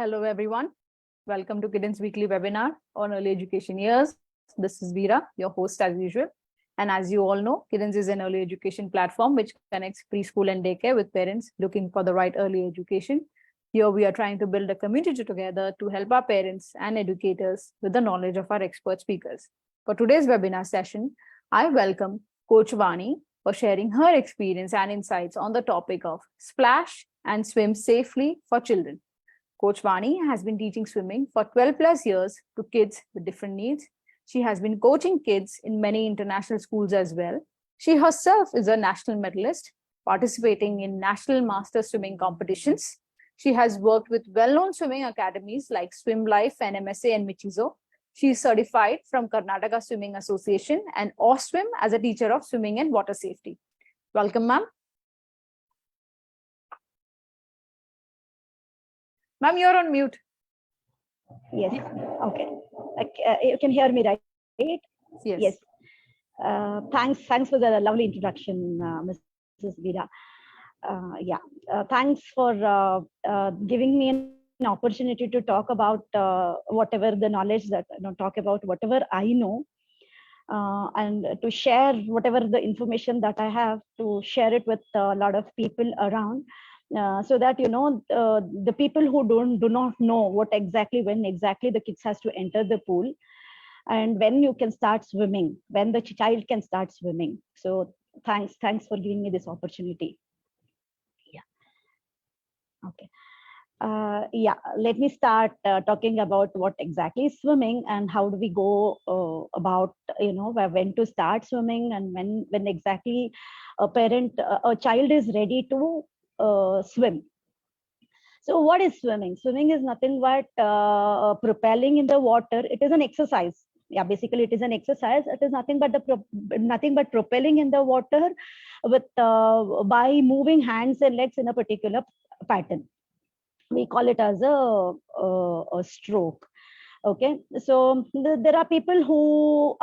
Hello, everyone. Welcome to Kidan's weekly webinar on early education years. This is Veera, your host as usual. And as you all know, Kidan's is an early education platform which connects preschool and daycare with parents looking for the right early education. Here we are trying to build a community together to help our parents and educators with the knowledge of our expert speakers. For today's webinar session, I welcome Coach Vani for sharing her experience and insights on the topic of splash and swim safely for children. Coach Vani has been teaching swimming for 12 plus years to kids with different needs. She has been coaching kids in many international schools as well. She herself is a national medalist, participating in national master swimming competitions. She has worked with well-known swimming academies like Swim Life and MSA and Michizo. She is certified from Karnataka Swimming Association and OSWIM as a teacher of swimming and water safety. Welcome, ma'am. Ma'am, you're on mute. Yes. Okay. You can hear me, right? Yes. Thanks for the lovely introduction, Mrs. Veera. Thanks for giving me an opportunity to talk about whatever the knowledge that talk about whatever I know, and to share whatever the information that I have, to share it with a lot of people around. So that the people who do not know when exactly the kids has to enter the pool, and when you can start swimming, when the child can start swimming. So thanks for giving me this opportunity. Okay. Let me start talking about what exactly is swimming and how do we go about when to start swimming, and when exactly a child is ready to swim. So what is swimming? Swimming is nothing but propelling in the water. It is an exercise. Yeah, basically it is an exercise. It is nothing but propelling in the water with by moving hands and legs in a particular pattern. We call it as a stroke. Okay, so there are people who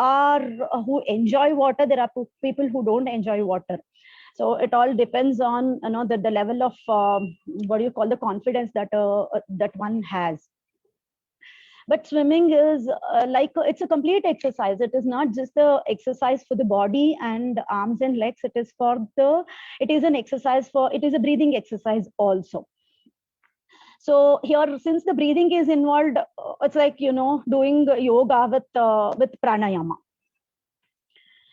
enjoy water. There are people who don't enjoy water. So it all depends on the level of what do you call, the confidence that that one has. But swimming is it's a complete exercise. It is not just the exercise for the body and arms and legs. It is an exercise it is a breathing exercise also. So here, since the breathing is involved, it's like doing yoga with pranayama.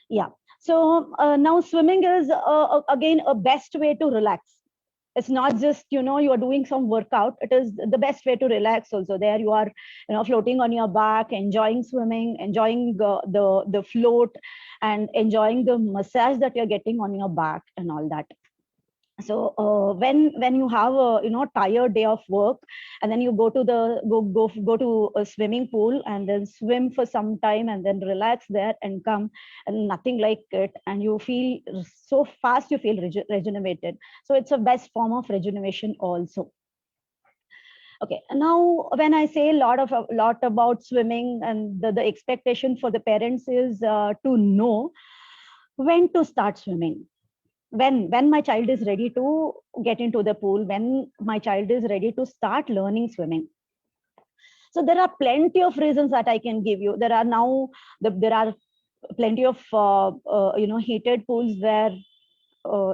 Yeah. So now swimming is again a best way to relax. It's not just you are doing some workout. It is the best way to relax also. There you are floating on your back, enjoying swimming, enjoying the float, and enjoying the massage that you're getting on your back and all that. So when you have a tired day of work, and then you go to a swimming pool and then swim for some time and then relax there and come, and nothing like it, and you feel so fast, you feel rejuvenated. So it's a best form of rejuvenation also. Okay, now when I say a lot about swimming, and the expectation for the parents is to know when to start swimming. When my child is ready to get into the pool, when my child is ready to start learning swimming. So there are plenty of reasons that I can give you. There are plenty of heated pools where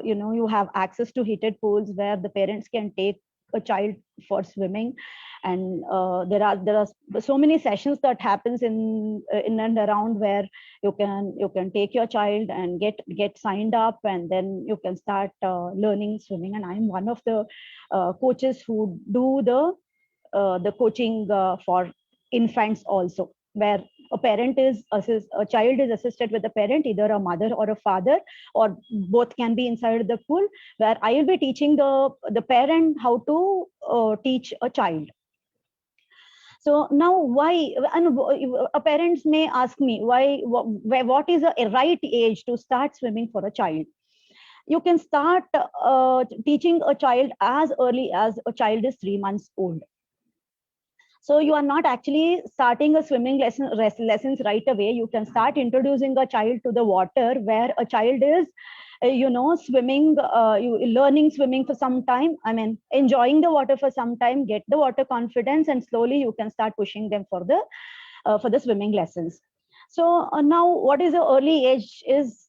you have access to heated pools where the parents can take a child for swimming, and there are so many sessions that happens in and around where you can take your child and get signed up, and then you can start learning swimming. And I'm one of the coaches who do the coaching for infants also, where a child is assisted with a parent, either a mother or a father, or both can be inside the pool, where I will be teaching the parent how to teach a child. So now why, and parents may ask me what is a right age to start swimming for a child. You can start teaching a child as early as a child is 3 months old. So you are not actually starting a swimming lessons right away. You can start introducing a child to the water where a child is swimming, learning swimming for some time. I mean, enjoying the water for some time, get the water confidence, and slowly you can start pushing them for the swimming lessons. So now, what is the early age? Is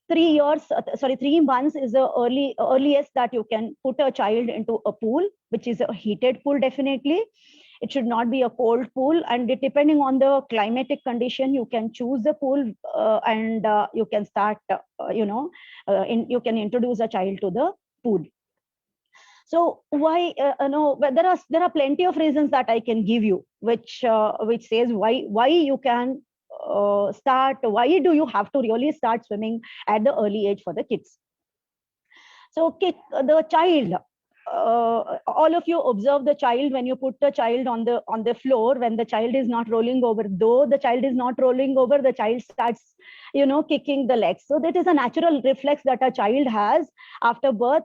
3 years? 3 months is the earliest that you can put a child into a pool, which is a heated pool, definitely. It should not be a cold pool, and depending on the climatic condition, you can choose the pool, and you can start, you can introduce a child to the pool. So why, but there are plenty of reasons that I can give you, which says why you can start. Why do you have to really start swimming at the early age for the kids? So the child, all of you observe the child. When you put the child on the floor, when the child is not rolling over, though the child is not rolling over, the child starts, kicking the legs. So that is a natural reflex that a child has after birth,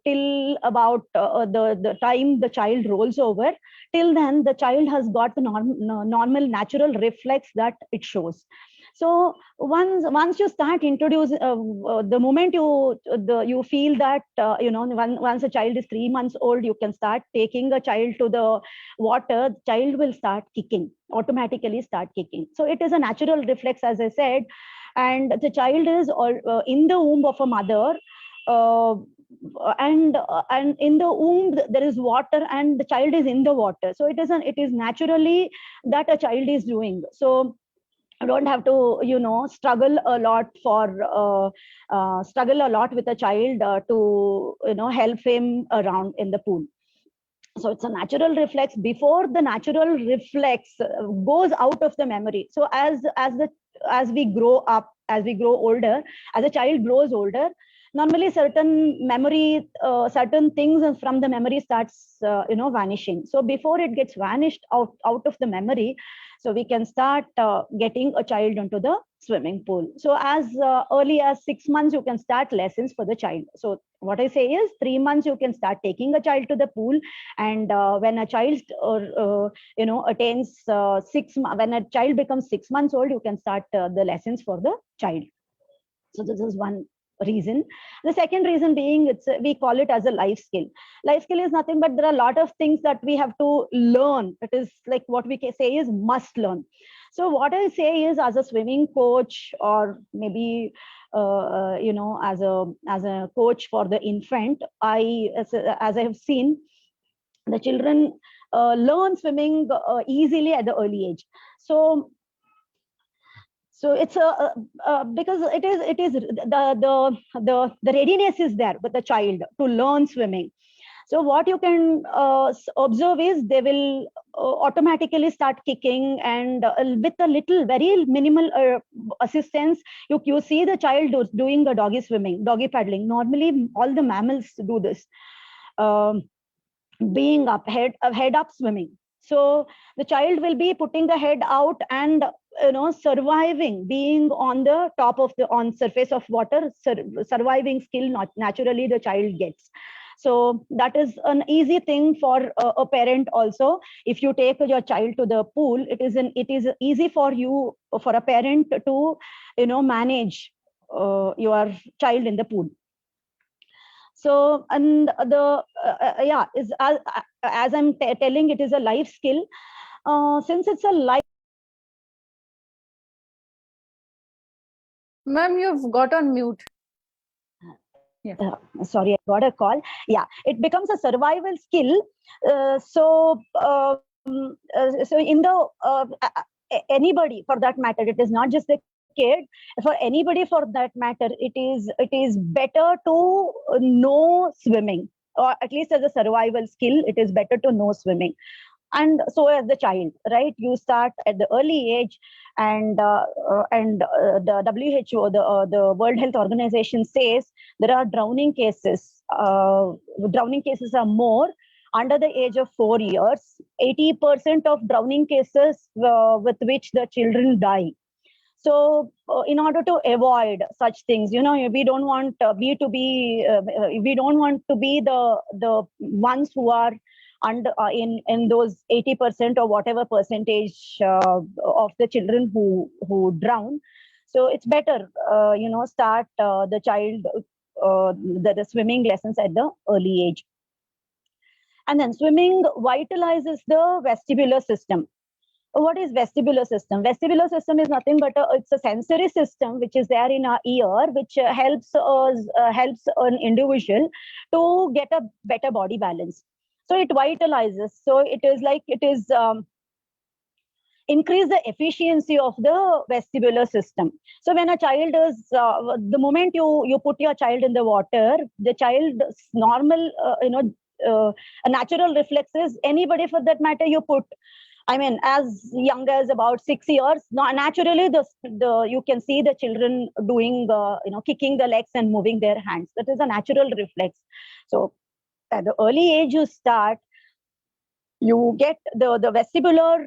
till about the time the child rolls over. Till then, the child has got the normal natural reflex that it shows. So once you start introducing, the moment you feel that, once a child is 3 months old, you can start taking a child to the water. The child will start kicking, automatically start kicking. So it is a natural reflex, as I said, and the child is in the womb of a mother. And in the womb there is water, and the child is in the water. So it is naturally that a child is doing. So I don't have to, struggle a lot with a child to, help him around in the pool. So it's a natural reflex. Before the natural reflex goes out of the memory. So as we grow up, as we grow older, as a child grows older, normally certain things from the memory starts, vanishing. So before it gets vanished out of the memory, so we can start getting a child into the swimming pool. So as early as 6 months, you can start lessons for the child. So what I say is 3 months, you can start taking a child to the pool. And when a child, attains when a child becomes 6 months old, you can start the lessons for the child. So this is one reason. The second reason being, we call it as a life skill. Life skill is nothing but there are a lot of things that we have to learn. It is like what we can say is must learn. So what I say is, as a swimming coach, or maybe as a coach for the infant, as I have seen, the children learn swimming easily at the early age. So it's because it is the readiness is there with the child to learn swimming. So what you can observe is they will automatically start kicking, and with a little, very minimal assistance, you see the child doing the doggy paddling. Normally, all the mammals do this, being head up swimming. So the child will be putting the head out and surviving, being on the top of on surface of water. Surviving skill, not naturally the child gets. So that is an easy thing for a parent also. If you take your child to the pool, it is easy for you, for a parent, to manage your child in the pool. So, and the is as I'm telling, it is a life skill. Since it's a life. Ma'am, you've got on mute. Yeah. Sorry, I got a call. Yeah, it becomes a survival skill. So in the anybody for that matter, it is not just the kid. For anybody for that matter, it is better to know swimming, or at least as a survival skill, it is better to know swimming. And so as the child, right? You start at the early age, and the WHO, the World Health Organization, says there are drowning cases. Drowning cases are more under the age of 4 years. 80% of drowning cases with which the children die. So in order to avoid such things, we don't want we don't want to be the ones who are under in those 80% or whatever percentage of the children who drown. So it's better, start the child. The child, the child will be putting the head out, and surviving, being on the top of on surface of water. Surviving skill, not naturally the child gets. So the swimming lessons at the early age. And then swimming vitalizes the vestibular system. What is vestibular system? Vestibular system is nothing but it's a sensory system which is there in our ear, which helps us helps an individual to get a better body balance. So it vitalizes. So it is like it is increase the efficiency of the vestibular system. So when a child is the moment you put your child in the water, the child's normal a natural reflex is, anybody for that matter you put, I mean, as young as about 6 years, naturally the you can see the children doing kicking the legs and moving their hands. That is a natural reflex. So at the early age you start, you get the vestibular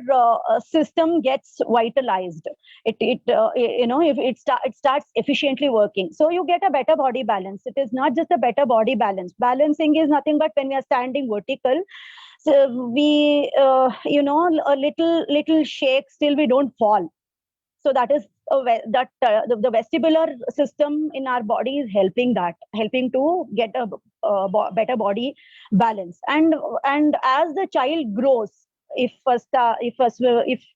system gets vitalized. It starts efficiently working. So you get a better body balance. It is not just a better body balance. Balancing is nothing but when we are standing vertical, so we a little shake, still we don't fall. So that is the vestibular system in our body is helping to get a better body balance. And as the child grows, if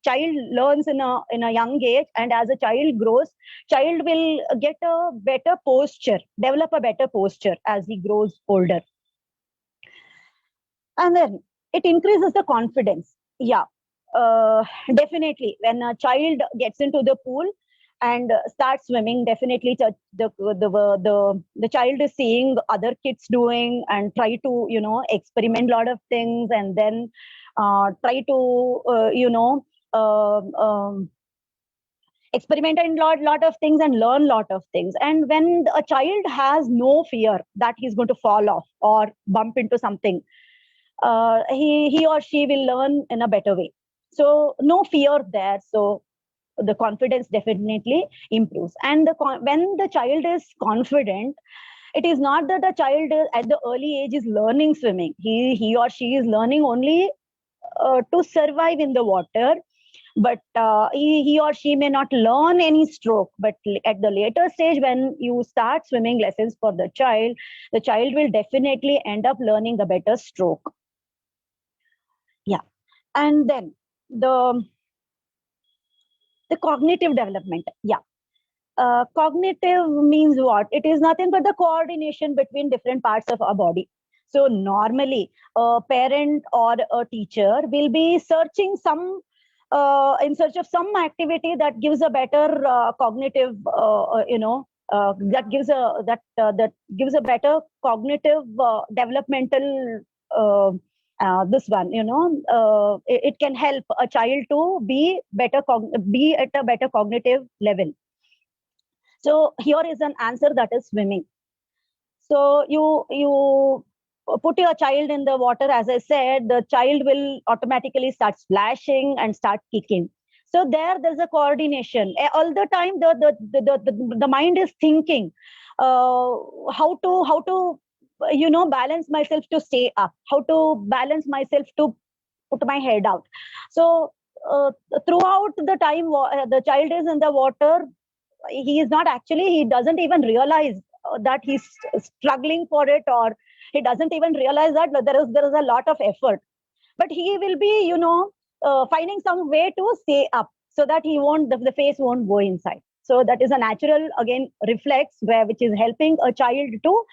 child learns in a young age, and as a child grows, child will get a better posture, develop a better posture as he grows older. And then it increases the confidence. Yeah, definitely. When a child gets into the pool and starts swimming, definitely the child is seeing other kids doing and try to experiment a lot of things, and then try to experiment in lot of things and learn lot of things. And when a child has no fear that he's going to fall off or bump into something, he or she will learn in a better way. So no fear there. So the confidence definitely improves. And when the child is confident, it is not that the child at the early age is learning swimming. He or she is learning only to survive in the water. But he or she may not learn any stroke. But at the later stage, when you start swimming lessons for the child will definitely end up learning a better stroke. Yeah. And then the cognitive development. Yeah. Cognitive means what? It is nothing but the coordination between different parts of our body. So normally a parent or a teacher will be searching in search of some activity that gives a better cognitive that gives a better cognitive developmental this one, it can help a child to be at a better cognitive level. So here is an answer, that is swimming. So you put your child in the water, as I said, the child will automatically start splashing and start kicking. So there's a coordination all the time. The mind is thinking how to balance myself to stay up, how to balance myself to put my head out. So throughout the time the child is in the water, he doesn't even realize that he's struggling for it, or he doesn't even realize that there is a lot of effort, but he will be finding some way to stay up so that the face won't go inside. So that is a natural, again, reflex which is helping a child to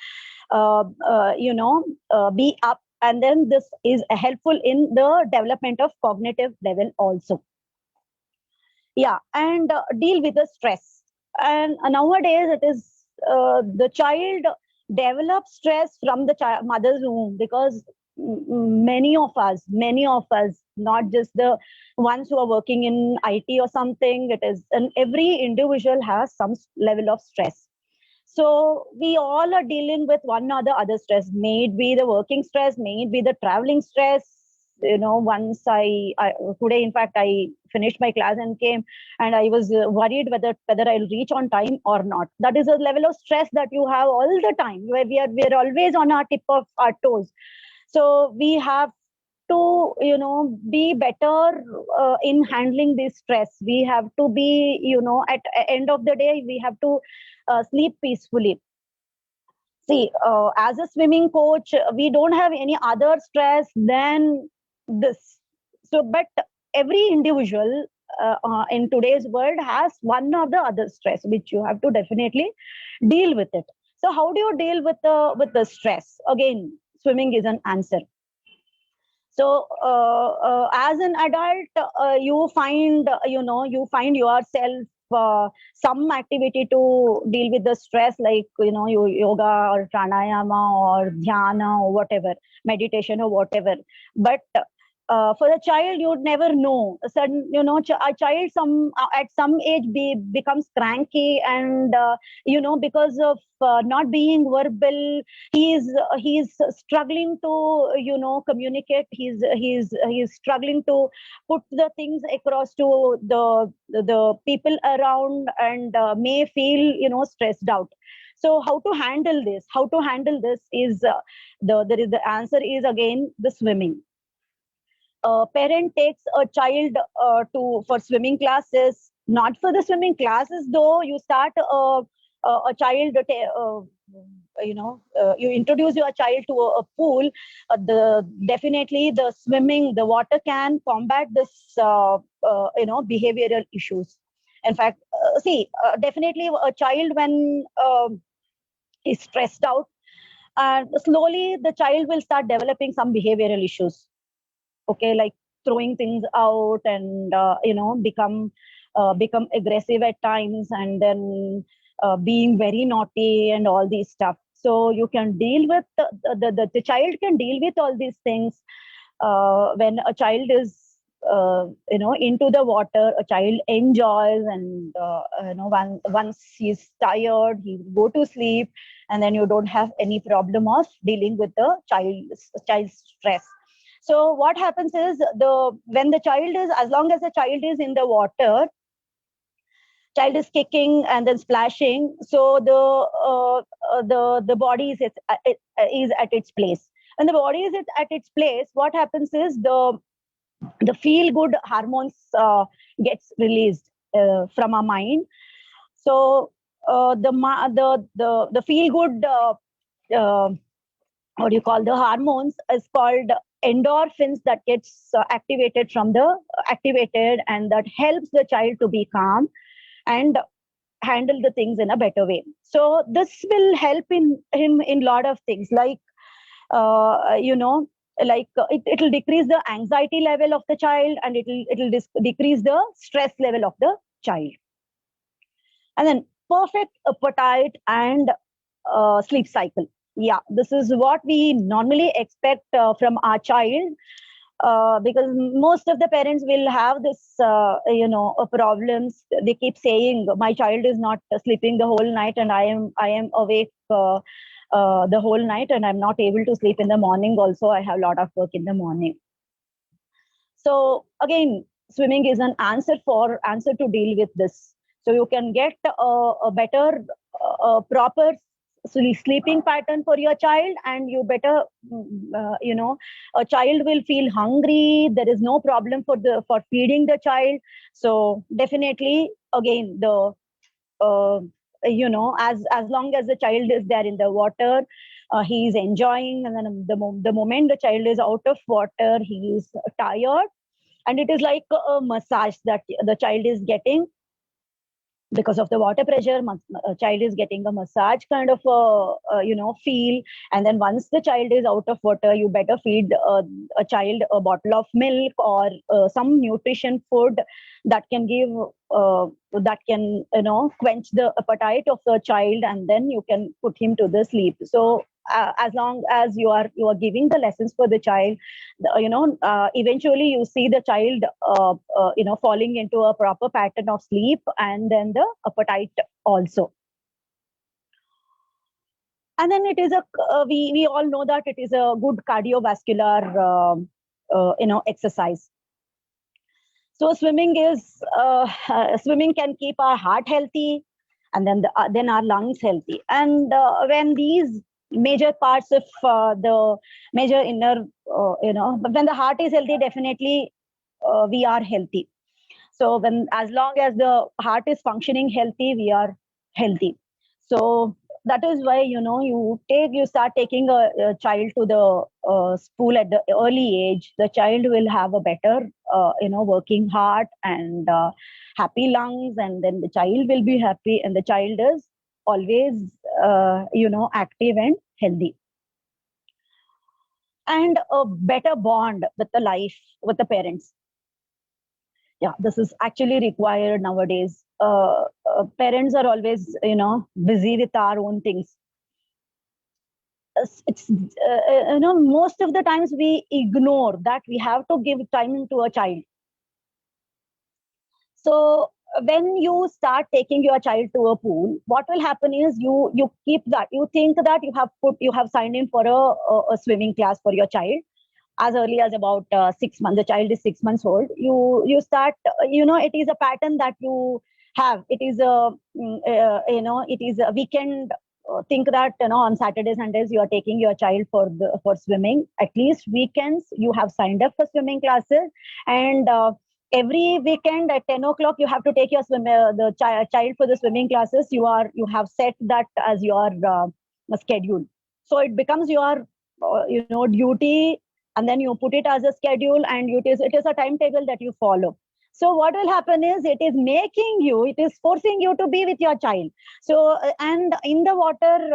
be up, and then this is helpful in the development of cognitive level also. Yeah. And deal with the stress. And nowadays it is the child develops stress from the mother's womb, because many of us, not just the ones who are working in IT or something, it is, and every individual has some level of stress. So we all are dealing with one or the other stress. May it be the working stress, may it be the traveling stress. Once I today, in fact, I finished my class and came, and I was worried whether I'll reach on time or not. That is a level of stress that you have all the time, where we are always on our tip of our toes. So we have to be better in handling this stress. We have to be at end of the day, we have to sleep peacefully. See, as a swimming coach, we don't have any other stress than this. So, but every individual in today's world has one or the other stress, which you have to definitely deal with it. So, how do you deal with the stress? Again, swimming is an answer. So as an adult, you find you find yourself some activity to deal with the stress, like yoga or pranayama or dhyana or whatever, meditation or whatever. But for a child, you'd never know. A sudden, a child at some age becomes cranky, and because of not being verbal, he's struggling to communicate. He's struggling to put the things across to the people around, and may feel stressed out. So how to handle this is the answer is again the swimming. A parent takes a child to for swimming classes, not for the swimming classes though. You start a child you introduce your child to a pool. The definitely the swimming, the water can combat this behavioral issues. In fact, definitely a child when is stressed out, and slowly the child will start developing some behavioral issues. Okay, like throwing things out, and become aggressive at times, and then being very naughty and all these stuff. So you can deal with the child can deal with all these things. When a child is into the water, a child enjoys, and once he's tired, he will go to sleep, and then you don't have any problem of dealing with the child's stress. So what happens is, when the child is as long as the child is in the water, child is kicking and then splashing, so the body is at its place. When the body is at its place, what happens is the feel good hormones gets released from our mind. So the feel good what do you call the hormones is called endorphins, that gets activated, and that helps the child to be calm and handle the things in a better way. So this will help in him in lot of things, like it will decrease the anxiety level of the child, and it'll decrease the stress level of the child. And then perfect appetite and sleep cycle. Yeah, this is what we normally expect from our child, because most of the parents will have this problems. They keep saying, my child is not sleeping the whole night, and I am awake the whole night, and I'm not able to sleep in the morning also. I have a lot of work in the morning. So again, swimming is an answer to deal with this. So you can get a better proper sleeping pattern for your child, and you better a child will feel hungry. There is no problem for feeding the child. So definitely, again, the as long as the child is there in the water, he is enjoying, and then the moment the child is out of water, he is tired, and it is like a massage that the child is getting. Because of the water pressure, a child is getting a massage kind of feel. And then once the child is out of water, you better feed a child a bottle of milk, or some nutrition food that can quench the appetite of the child, and then you can put him to the sleep. So as long as you are giving the lessons for the child, eventually you see the child falling into a proper pattern of sleep, and then the appetite also. And then it is we all know that it is a good cardiovascular exercise. So swimming can keep our heart healthy, and then our lungs healthy. And when these major parts of the major inner, but when the heart is healthy, definitely we are healthy. So as long as the heart is functioning healthy, we are healthy. So that is why, you start taking a child to the school at the early age. The child will have a better, working heart and happy lungs, and then the child will be happy, and the child is always, active and healthy, and a better bond with the life, with the parents. Yeah, this is actually required nowadays. Parents are always, busy with our own things. It's most of the times we ignore that we have to give time to a child. So when you start taking your child to a pool, what will happen is you keep that, you think that you have signed in for a swimming class for your child as early as about 6 months. The child is 6 months old. You start, it is a pattern that you have. It is it is a weekend. Think that, on Saturdays, Sundays you are taking your child for swimming. At least weekends you have signed up for swimming classes, and every weekend at 10 o'clock you have to take your child for the swimming classes. You have set that as your schedule, so it becomes your duty, and then you put it as a schedule, and it is a timetable that you follow. So what will happen is, it is forcing you to be with your child. So and in the water,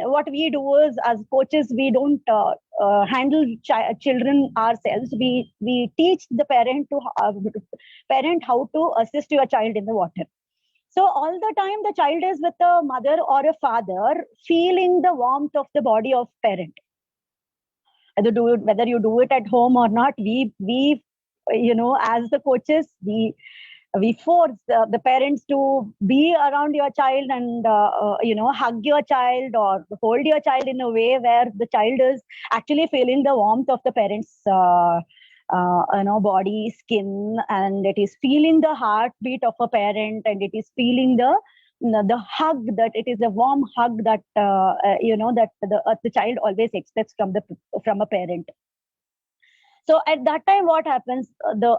what we do is, as coaches, we don't handle children ourselves. We teach the parent how to assist your child in the water. So all the time the child is with a mother or a father, feeling the warmth of the body of parent. Whether you do it at home or not, we as the coaches, we force the parents to be around your child, and hug your child or hold your child in a way where the child is actually feeling the warmth of the parents body, skin, and it is feeling the heartbeat of a parent, and it is feeling the hug, that it is a warm hug that that the child always expects from a parent. So at that time, what happens? The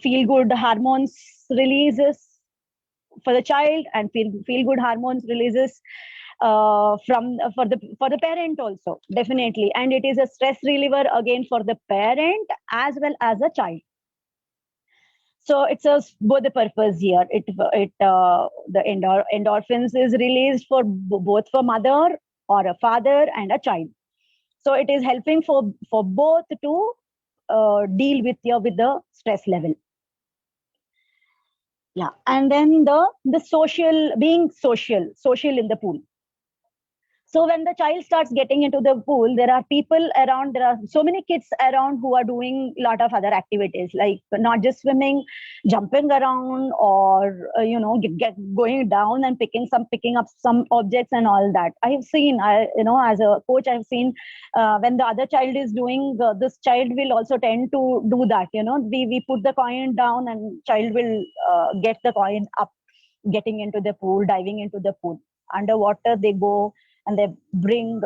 feel good hormones releases for the child, and feel good hormones releases for the parent also, definitely, and it is a stress reliever again for the parent as well as a child. So it serves both the purpose here. The endorphins is released for both for mother or a father and a child. So it is helping for both to deal with the stress level. Yeah, and then the social in the pool. So when the child starts getting into the pool, there are people around. There are so many kids around who are doing a lot of other activities, like not just swimming, jumping around, or going down and picking up some objects and all that. I have seen, as a coach, I've seen when the other child is doing, this child will also tend to do that. We put the coin down, and child will get the coin up, getting into the pool, diving into the pool. Underwater they go, and they bring.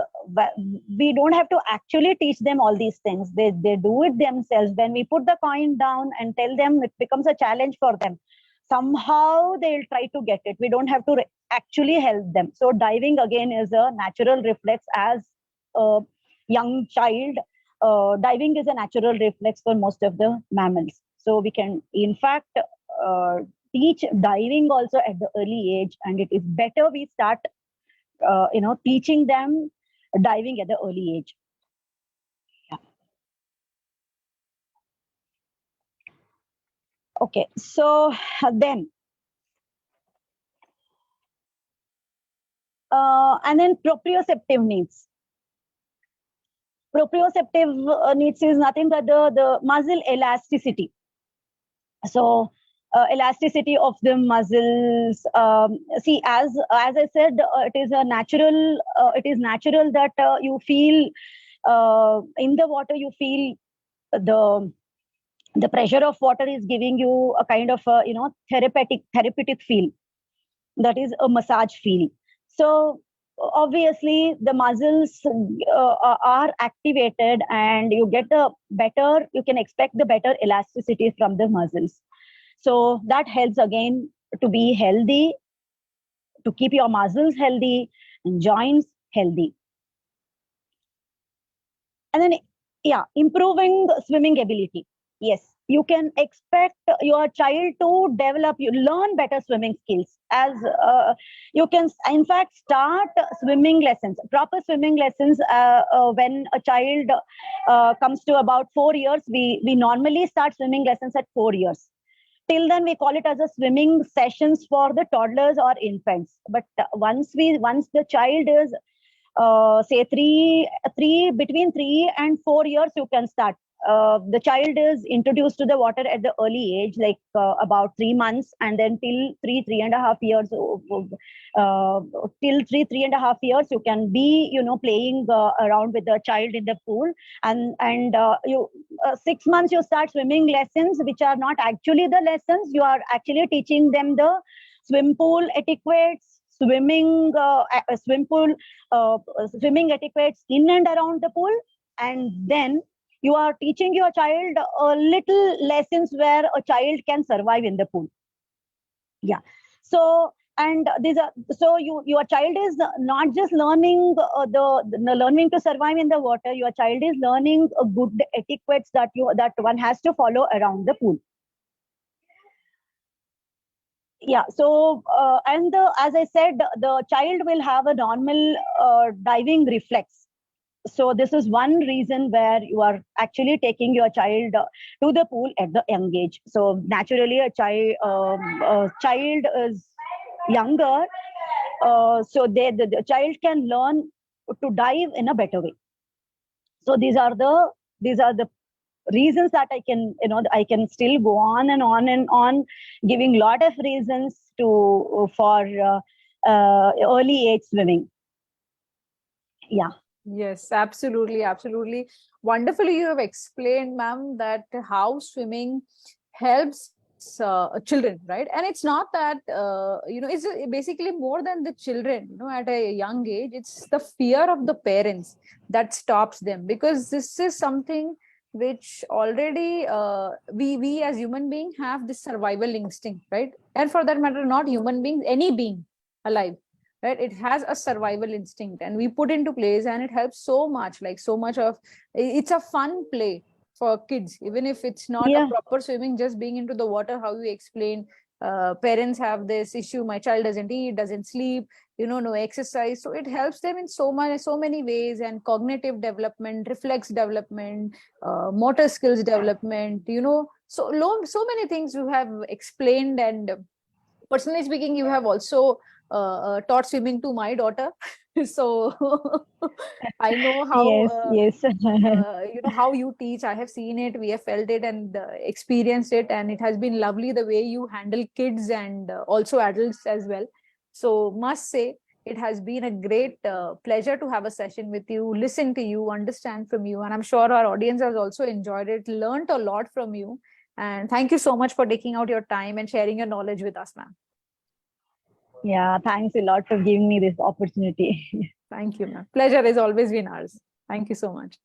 We don't have to actually teach them all these things. They do it themselves. When we put the coin down and tell them, it becomes a challenge for them. Somehow they'll try to get it. We don't have to actually help them. So diving again is a natural reflex. As a young child, diving is a natural reflex for most of the mammals. So we can, in fact, teach diving also at the early age, and it is better we start teaching them diving at the early age. Yeah. Okay, so then and then proprioceptive needs. Proprioceptive needs is nothing but the muscle elasticity. So elasticity of the muscles. See, as I said, it is natural that you feel in the water. You feel the pressure of water is giving you a kind of therapeutic feel. That is a massage feel. So obviously the muscles are activated, and you can expect the better elasticity from the muscles. So that helps again to be healthy. to keep your muscles healthy and joints healthy. And then, yeah, improving swimming ability. Yes, you can expect your child to learn better swimming skills, as you can, in fact, start swimming lessons, proper swimming lessons when a child comes to about 4 years. We normally start swimming lessons at 4 years. Till then, we call it as a swimming sessions for the toddlers or infants. But once the child is say between 3 and 4 years, you can start. The child is introduced to the water at the early age, like about 3 months, and then till 3.5 years. Till 3.5 years, you can be, playing around with the child in the pool, and you 6 months you start swimming lessons, which are not actually the lessons. You are actually teaching them the swim pool etiquettes, swimming etiquettes in and around the pool, and then you are teaching your child little lessons where a child can survive in the pool. Yeah. So, and these are, so your child is not just learning the learning to survive in the water. Your child is learning good etiquettes that one has to follow around the pool. Yeah. So, as I said, the child will have a normal diving reflex. So this is one reason where you are actually taking your child to the pool at the young age. So naturally, a child is younger, so the child can learn to dive in a better way. So these are the reasons that I can still go on and on and on, giving lot of reasons for early age swimming. Yeah. Yes, absolutely, absolutely. Wonderfully, you have explained, ma'am, that how swimming helps children, right? And it's not that, it's basically more than the children, at a young age. It's the fear of the parents that stops them, because this is something which already we as human beings have this survival instinct, right? And for that matter, not human beings, any being alive, right? It has a survival instinct, and we put into place, and it helps so much, like so much of it's a fun play for kids, even if it's not a proper swimming, just being into the water. How you explain, parents have this issue, my child doesn't eat, doesn't sleep, no exercise. So it helps them in so many ways, and cognitive development, reflex development, motor skills development, so many things you have explained. And personally speaking, you have also taught swimming to my daughter. So I know how yes. how you teach. I have seen it, we have felt it, and experienced it, and it has been lovely the way you handle kids and also adults as well. So must say, it has been a great pleasure to have a session with you, listen to you, understand from you, and I'm sure our audience has also enjoyed it, learned a lot from you. And thank you so much for taking out your time and sharing your knowledge with us, ma'am. Yeah, thanks a lot for giving me this opportunity. Thank you, ma'am. Pleasure has always been ours. Thank you so much.